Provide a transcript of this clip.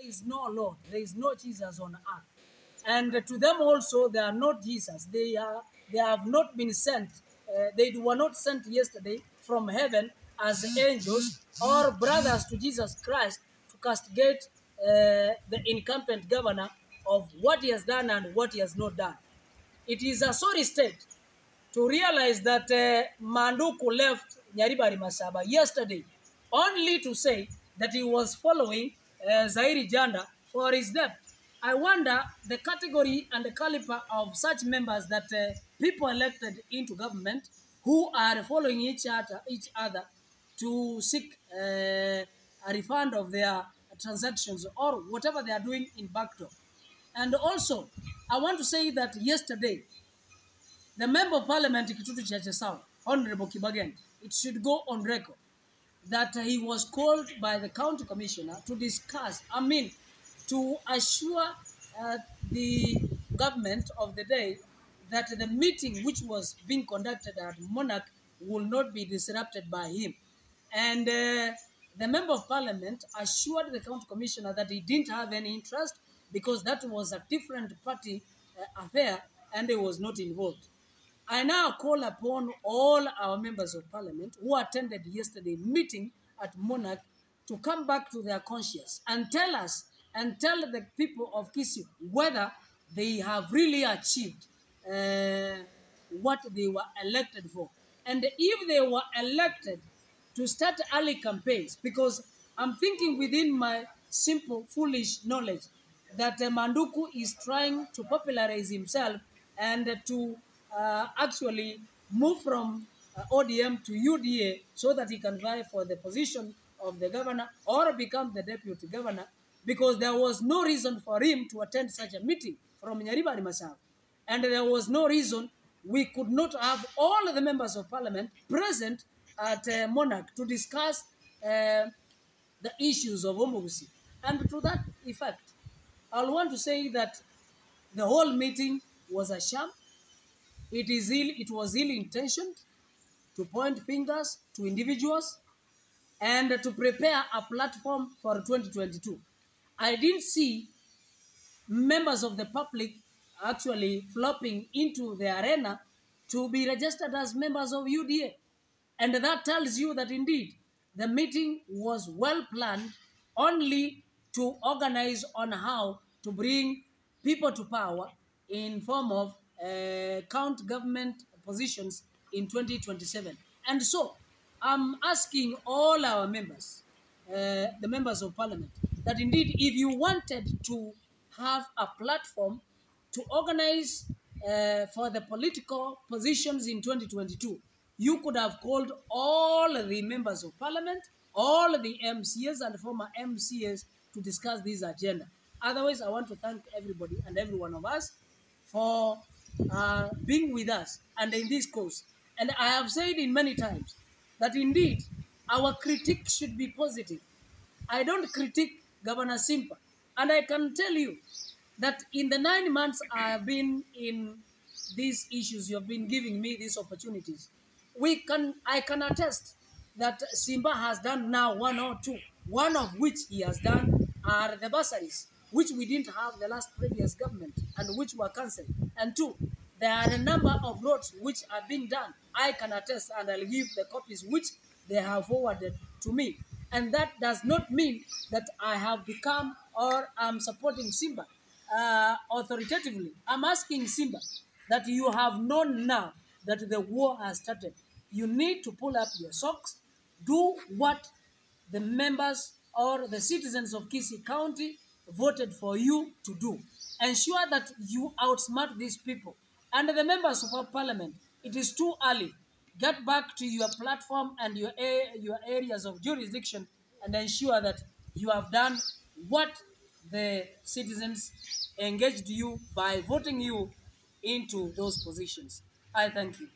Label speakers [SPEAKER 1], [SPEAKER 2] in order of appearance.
[SPEAKER 1] There is no Lord, there is no Jesus on earth. And to them also, they are not Jesus. They have not been sent. They were not sent yesterday from heaven as angels or brothers to Jesus Christ to castigate the incumbent governor of what he has done and what he has not done. It is a sorry state to realize that Manduku left Nyaribari Masaba yesterday only to say that he was following Zairi Janda for his death. I wonder the category and the caliber of such members that people elected into government who are following each other to seek a refund of their transactions or whatever they are doing in backdoor. And also, I want to say that yesterday, the Member of Parliament, Kitutu Chache South, Honorable Kibagen, it should go on record that he was called by the county commissioner to discuss, to assure the government of the day that the meeting which was being conducted at Monarch will not be disrupted by him. And the Member of Parliament assured the county commissioner that he didn't have any interest because that was a different party affair and he was not involved. I now call upon all our members of parliament who attended yesterday's meeting at Monarch to come back to their conscience and tell us and tell the people of Kisii whether they have really achieved what they were elected for. And if they were elected to start early campaigns, because I'm thinking within my simple, foolish knowledge that Manduku is trying to popularize himself and to actually move from ODM to UDA so that he can vie for the position of the governor or become the deputy governor, because there was no reason for him to attend such a meeting from Nyaribari Masaba. And there was no reason we could not have all the members of parliament present at Monarch to discuss the issues of Omogusi. And to that effect, I'll want to say that the whole meeting was a sham. It was ill-intentioned to point fingers to individuals and to prepare a platform for 2022. I didn't see members of the public actually flopping into the arena to be registered as members of UDA. And that tells you that indeed the meeting was well planned only to organize on how to bring people to power in form of county government positions in 2027. And so I'm asking all our members, the members of parliament, that indeed if you wanted to have a platform to organize for the political positions in 2022, you could have called all the members of parliament, all the MCAs and former MCAs to discuss this agenda. Otherwise, I want to thank everybody and every one of us for being with us and in this cause. And I have said in many times that indeed our critique should be positive. I don't critique Governor Simpa. And I can tell you that in the 9 months I have been in these issues, you have been giving me these opportunities. I can attest that Simba has done now one or two. One of which he has done are the bursaries, which we didn't have the last previous government and which were cancelled. And two, there are a number of roads which are being done. I can attest and I'll give the copies which they have forwarded to me. And that does not mean that I have become or I'm supporting Simba authoritatively. I'm asking Simba that you have known now that the war has started. You need to pull up your socks, do what the members or the citizens of Kisii County voted for you to do. Ensure that you outsmart these people. And the members of our parliament, it is too early. Get back to your platform and your areas of jurisdiction and ensure that you have done what the citizens engaged you by voting you into those positions. I thank you.